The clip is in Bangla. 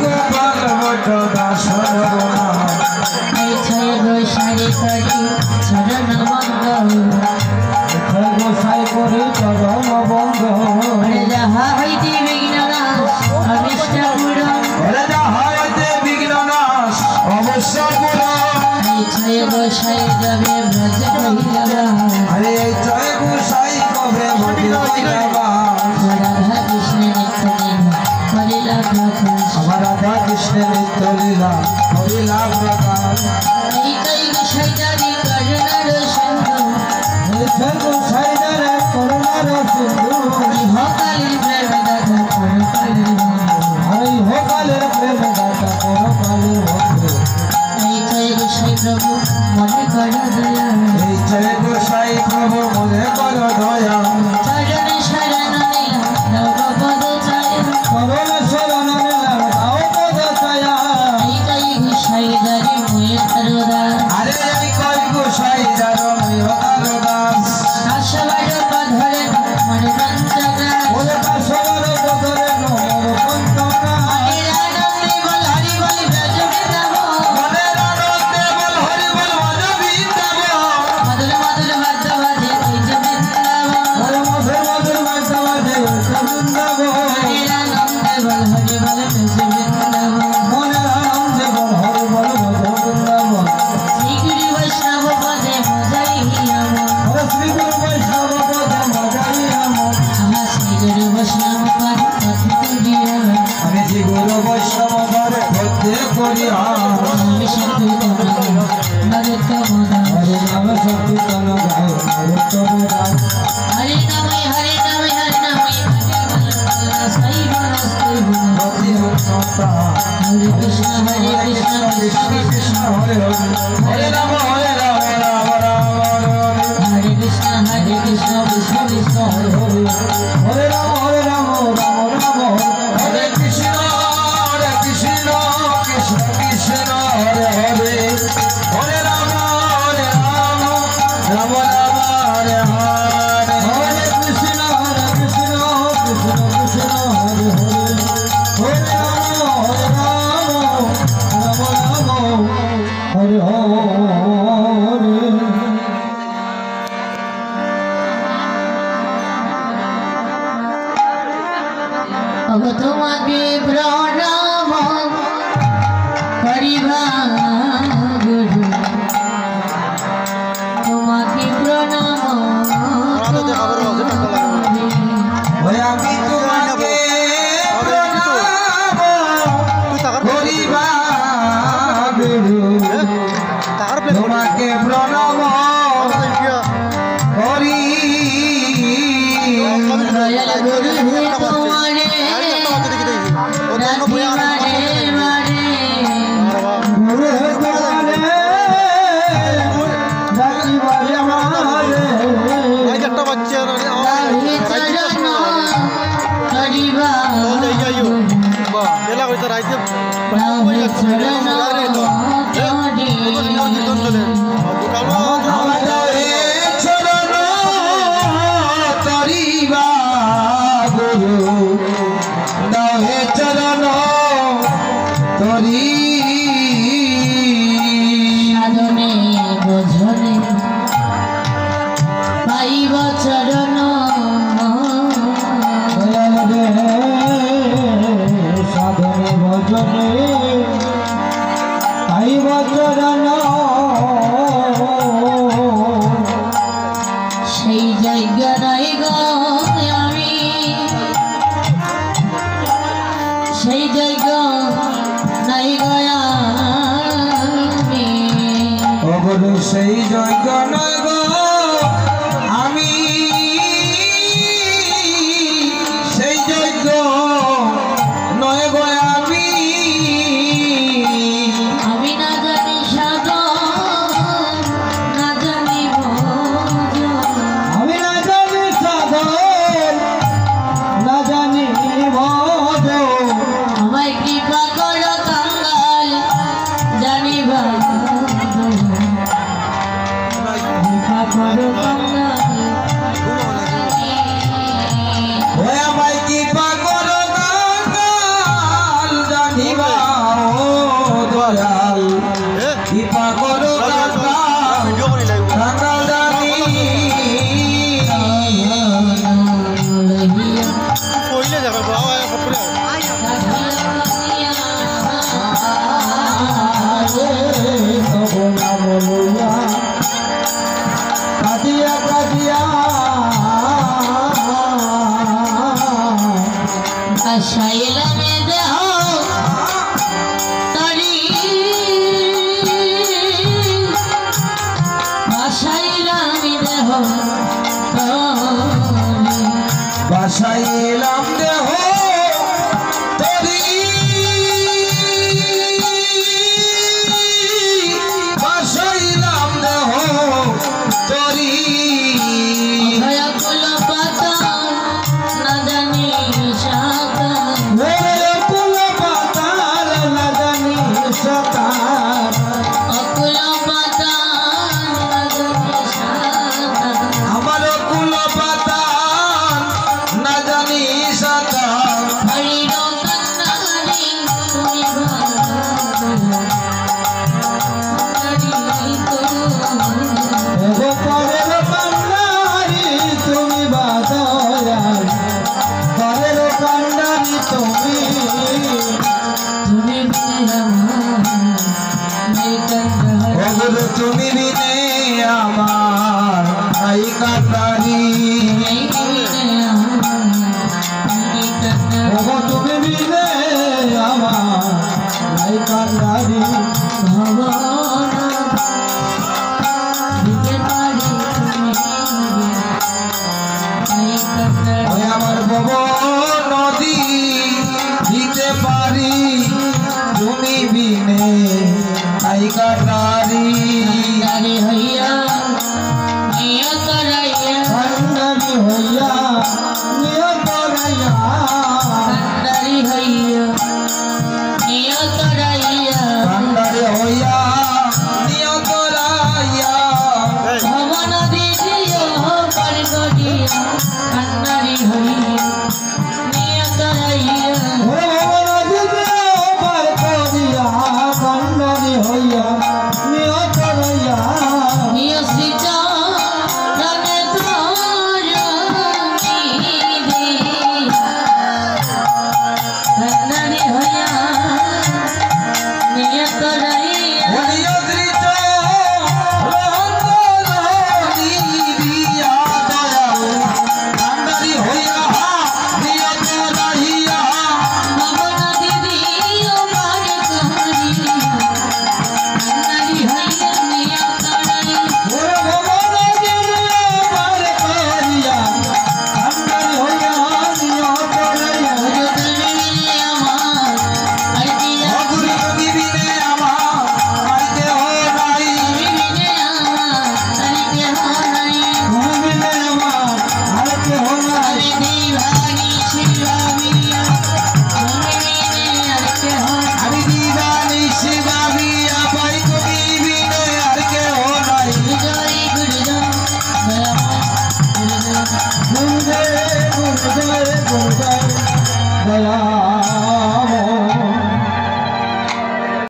গোপাল বড় দাস এই ছয় গোসাই করি চরণ মঙ্গল ছয় গোসাই করি চরণ মঙ্গল যাহা হইতে বিঘ্ন নাশ অনিষ্ট পূরণ যাহা হইতে বিঘ্ন নাশ অবশ্য পূরণ এই ছয় গোসাই যাবে ব্রজ কহিলা আরে এই ছয় গোসাই কবে ব্রজ কহিলা রাধা কৃষ্ণ নিত্য লীলা করিলা প্রকাশ আমার রাধা কৃষ্ণের নিত্য লীলা করিলা প্রকাশ এই ছয় গোসাই যাবে করুণার সিন্ধু এই ছয় গোসাই যাবে করুণার সিন্ধু ইহকালের প্রেম দাতা পরকালের বন্ধু আরে ইহকালের প্রেম দাতা পরকালের বন্ধু এই ছয় গোসাই প্রভু মনে কর দয়া এই ছয় গোসাই প্রভু মনে কর দয়া চরণ শরণ নিলাম নব পদ চায় করুণ শরণ নিলাম দাও পদ ছায়া এই ছয় গোসাই দারি মুয়ে সরদার আরে এই কয় গোসাই জানো মেয়তার দাস শাশ্বত পধরে মন বঞ্চনা ওরে কাশবর বদরে নমর পঞ্চনা মনের আনন্দে বল হরি বল ব্রজ বৃন্দাবন মনের আনন্দে বল হরি বল মন বৃন্দাবন মধুর মধুর বাদ্য বাজে ওই যে বৃন্দাবন আরে মধুর মধুর বাজা বাজে বৃন্দাবন মনের আনন্দে বল হরি বল ব্রজ বৃন্দাবন মনের আনন্দে বল হরি বল মধুর বৃন্দাবন শ্রী গুরু বৈষ্ণব পদে মজাই আমন ওরে শ্রী গুরু বৈষ্ণব পদে মজাই আমন আমার শ্রী গুরু বৈষ্ণব পদ কথিত জীবন আমি শ্রী গুরু বৈষ্ণব পদে ভক্তি করি আমি সংকৃত নরত মদন হরে নাম সংকীর্তন গায় নরোত্তম দাস হরে নামে হরে নামে হরে নামে সাই বনস্তে ভক্তি মুক্তা হরে কৃষ্ণ কৃষ্ণ কৃষ্ণ কৃষ্ণ হরে হরে হরে রাম রাম রাম হরে হরে কৃষ্ণ কৃষ্ণ কৃষ্ণ হরে হরে হরে রাম রাম রাম হরে কৃষ্ণ কৃষ্ণ কৃষ্ণ হরে হরে হরে রাম রাম রাম হরে হরে হরে কৃষ্ণ কৃষ্ণ কৃষ্ণ হরে হরে হরে রাম রাম হরে হরে তোমাকে প্রণাম করিবা গুরু তোমাকে প্রণাম ওই আমি তোমাকে প্রণাম করিবা গুরু তোমাকে প্রণাম করি দয়াল গুরু হে তোমারে রাখি মারে মারে গুরু তোমারে রাখি বারে মারে রাখি চরণ করিবা রাখি চরণ আমাদের চরণ তরিবা গুরু দহে চরণ তরি সাধনে বোঝনে পাইব চরণ সাধনে ভজনে পাইব চরণ সেই জায়গা নাই গো আমি সেই জায়গা নাই গয়া অবরু সেই যজ্ঞ নয় গো আমি সেই যজ্ঞ নয় গো আমি আমি না জানি সাধন না জানি ভজন আমি না জানি সাধন না জানি ভজ আমায় কৃপা করো কাঙ্গাল জানিবা দিবা ও দয়াল কৃপা করো দাতা কাঙ্গাল জানি কাটিয়া কাটিয়া আশাইলাম দেহ তরি আশাইলাম দেহ তরি বাসাইলাম দেহ তরি বাসাইলাম দেহ তরি ভয়াকুল পাতা না জানি সাতা কুল পাতাল না জানি সতার অকুল পাতা না জানি সাতা আমার কুল পাতাল না জানি সতার হরির কান্নারি তুমি এগো পরের কান্ডারি তুমি বাদয়াল পরের কান্ডারি তুমি তুমি ওগো তুমি বিনে আমার নাই কান্ডারি ওগো তুমি বিনে আমার নাই কান্ডারি ওই আমার ভব নদী দিতে পারি তুমি বিনে নাই কান্ডারি